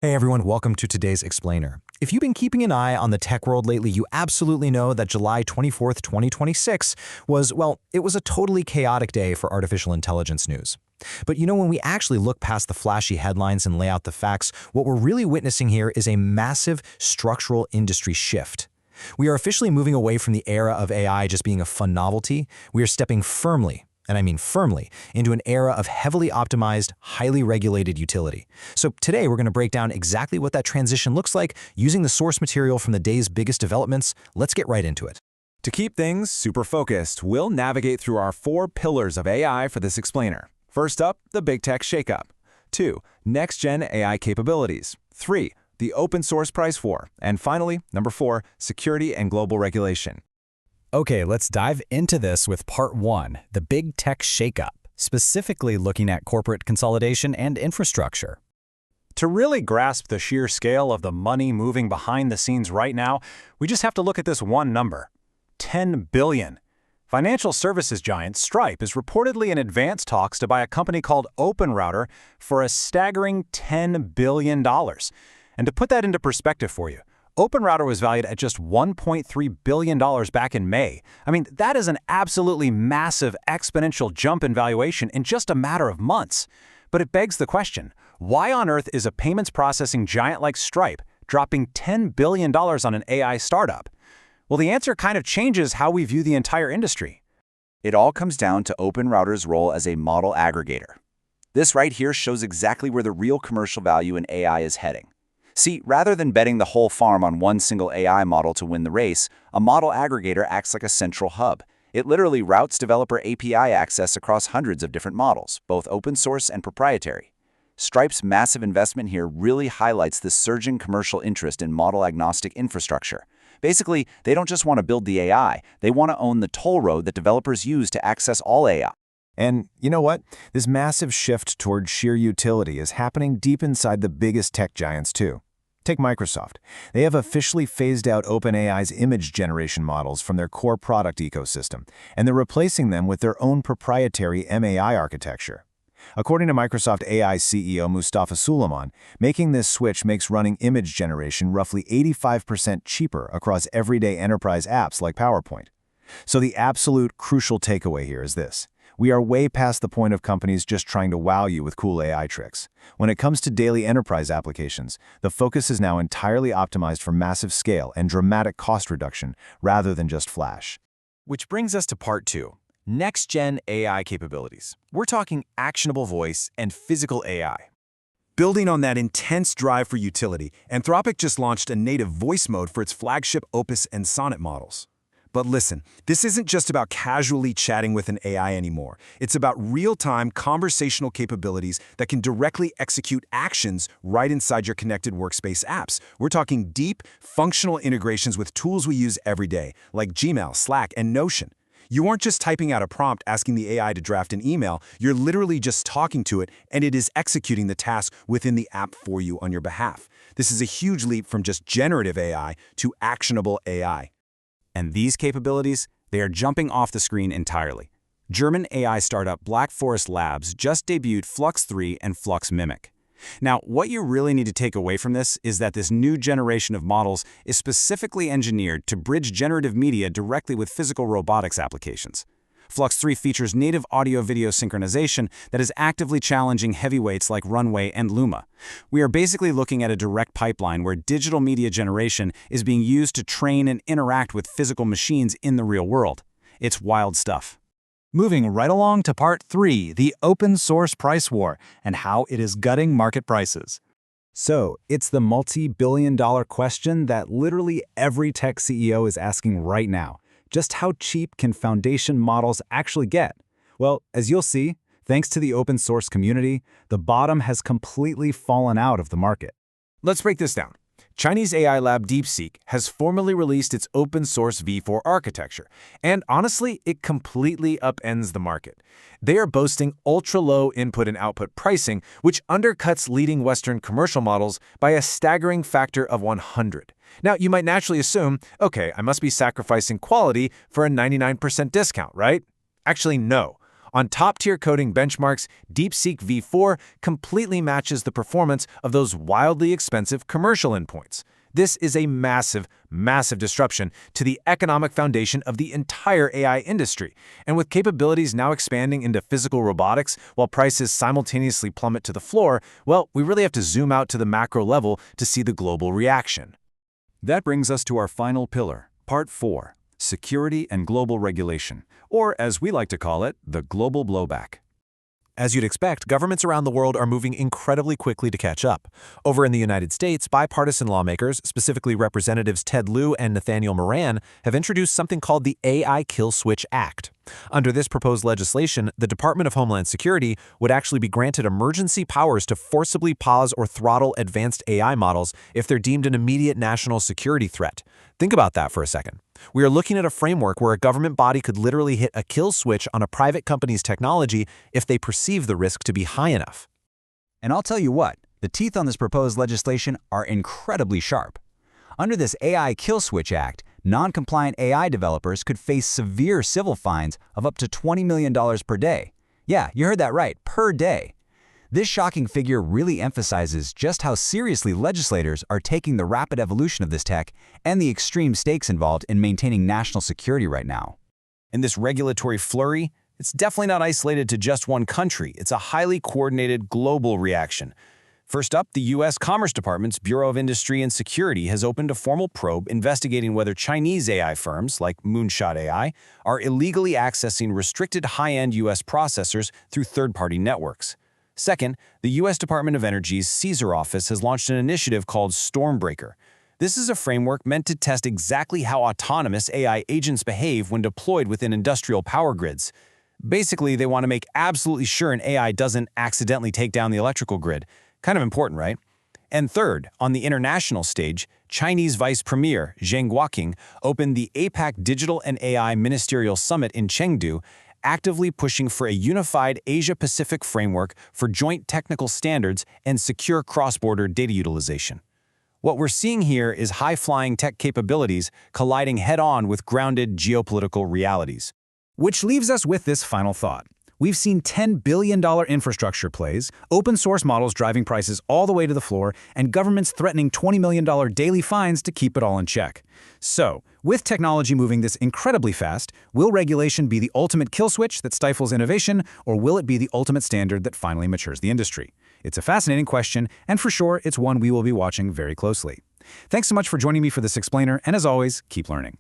Hey everyone, welcome to today's Explainer. If you've been keeping an eye on the tech world lately, you absolutely know that July 24th, 2026 was, well, it was a totally chaotic day for artificial intelligence news. But when we actually look past the flashy headlines and lay out the facts, what we're really witnessing here is a massive structural industry shift. We are officially moving away from the era of AI just being a fun novelty. We are stepping firmly, and I mean firmly, into an era of heavily optimized, highly regulated utility. So today we're going to break down exactly what that transition looks like using the source material from the day's biggest developments. Let's get right into it. To keep things super focused, we'll navigate through our 4 pillars of AI for this explainer. First up, the big tech shakeup. 2, next-gen AI capabilities. 3, the open source price war. And finally, number 4, security and global regulation. Okay, let's dive into this with part 1, the big tech shakeup, specifically looking at corporate consolidation and infrastructure. To really grasp the sheer scale of the money moving behind the scenes right now, we just have to look at this one number: $10 billion. Financial services giant Stripe is reportedly in advanced talks to buy a company called OpenRouter for a staggering $10 billion. And to put that into perspective for you, OpenRouter was valued at just $1.3 billion back in May. I mean, that is an absolutely massive exponential jump in valuation in just a matter of months. But it begs the question, why on earth is a payments processing giant like Stripe dropping $10 billion on an AI startup? Well, the answer kind of changes how we view the entire industry. It all comes down to OpenRouter's role as a model aggregator. This right here shows exactly where the real commercial value in AI is heading. See, rather than betting the whole farm on one single AI model to win the race, a model aggregator acts like a central hub. It literally routes developer API access across hundreds of different models, both open source and proprietary. Stripe's massive investment here really highlights the surging commercial interest in model-agnostic infrastructure. Basically, they don't just want to build the AI, they want to own the toll road that developers use to access all AI. And you know what? This massive shift toward sheer utility is happening deep inside the biggest tech giants too. Take Microsoft. They have officially phased out OpenAI's image generation models from their core product ecosystem, and they're replacing them with their own proprietary MAI architecture. According to Microsoft AI CEO Mustafa Suleyman, making this switch makes running image generation roughly 85% cheaper across everyday enterprise apps like PowerPoint. So the absolute crucial takeaway here is this. We are way past the point of companies just trying to wow you with cool AI tricks. When it comes to daily enterprise applications, the focus is now entirely optimized for massive scale and dramatic cost reduction rather than just flash. Which brings us to part 2, next-gen AI capabilities. We're talking actionable voice and physical AI. Building on that intense drive for utility, Anthropic just launched a native voice mode for its flagship Opus and Sonnet models. But listen, this isn't just about casually chatting with an AI anymore. It's about real-time conversational capabilities that can directly execute actions right inside your connected workspace apps. We're talking deep, functional integrations with tools we use every day, like Gmail, Slack, and Notion. You aren't just typing out a prompt asking the AI to draft an email, you're literally just talking to it, and it is executing the task within the app for you on your behalf. This is a huge leap from just generative AI to actionable AI. And these capabilities, they are jumping off the screen entirely. German AI startup Black Forest Labs just debuted Flux 3 and Flux Mimic. Now, what you really need to take away from this is that this new generation of models is specifically engineered to bridge generative media directly with physical robotics applications. Flux 3 features native audio-video synchronization that is actively challenging heavyweights like Runway and Luma. We are basically looking at a direct pipeline where digital media generation is being used to train and interact with physical machines in the real world. It's wild stuff. Moving right along to part 3, the open source price war and how it is gutting market prices. So, it's the multi-billion-dollar question that literally every tech CEO is asking right now. Just how cheap can foundation models actually get? Well, as you'll see, thanks to the open source community, the bottom has completely fallen out of the market. Let's break this down. Chinese AI lab DeepSeek has formally released its open source V4 architecture, and honestly, it completely upends the market. They are boasting ultra-low input and output pricing, which undercuts leading Western commercial models by a staggering factor of 100. Now, you might naturally assume, okay, I must be sacrificing quality for a 99% discount, right? Actually, no. On top-tier coding benchmarks, DeepSeek V4 completely matches the performance of those wildly expensive commercial endpoints. This is a massive, massive disruption to the economic foundation of the entire AI industry. And with capabilities now expanding into physical robotics while prices simultaneously plummet to the floor, well, we really have to zoom out to the macro level to see the global reaction. That brings us to our final pillar, Part 4, Security and Global Regulation, or as we like to call it, the global blowback. As you'd expect, governments around the world are moving incredibly quickly to catch up. Over in the United States, bipartisan lawmakers, specifically Representatives Ted Lieu and Nathaniel Moran, have introduced something called the AI Kill Switch Act. Under this proposed legislation, the Department of Homeland Security would actually be granted emergency powers to forcibly pause or throttle advanced AI models if they're deemed an immediate national security threat. Think about that for a second. We are looking at a framework where a government body could literally hit a kill switch on a private company's technology if they perceive the risk to be high enough. And I'll tell you what, the teeth on this proposed legislation are incredibly sharp. Under this AI Kill Switch Act, non-compliant AI developers could face severe civil fines of up to $20 million per day. Yeah, you heard that right, per day. This shocking figure really emphasizes just how seriously legislators are taking the rapid evolution of this tech and the extreme stakes involved in maintaining national security right now. In this regulatory flurry, it's definitely not isolated to just one country. It's a highly coordinated global reaction. First up, the U.S. Commerce Department's Bureau of Industry and Security has opened a formal probe investigating whether Chinese AI firms, like Moonshot AI, are illegally accessing restricted high-end U.S. processors through third-party networks. Second, the U.S. Department of Energy's CSER office has launched an initiative called Stormbreaker. This is a framework meant to test exactly how autonomous AI agents behave when deployed within industrial power grids. Basically, they want to make absolutely sure an AI doesn't accidentally take down the electrical grid. Kind of important, right? And third, on the international stage, Chinese Vice Premier Zheng Guoqing opened the APAC Digital and AI Ministerial Summit in Chengdu, actively pushing for a unified Asia-Pacific framework for joint technical standards and secure cross-border data utilization. What we're seeing here is high-flying tech capabilities colliding head-on with grounded geopolitical realities. Which leaves us with this final thought. We've seen $10 billion infrastructure plays, open-source models driving prices all the way to the floor, and governments threatening $20 million daily fines to keep it all in check. So, with technology moving this incredibly fast, will regulation be the ultimate kill switch that stifles innovation, or will it be the ultimate standard that finally matures the industry? It's a fascinating question, and for sure, it's one we will be watching very closely. Thanks so much for joining me for this explainer, and as always, keep learning.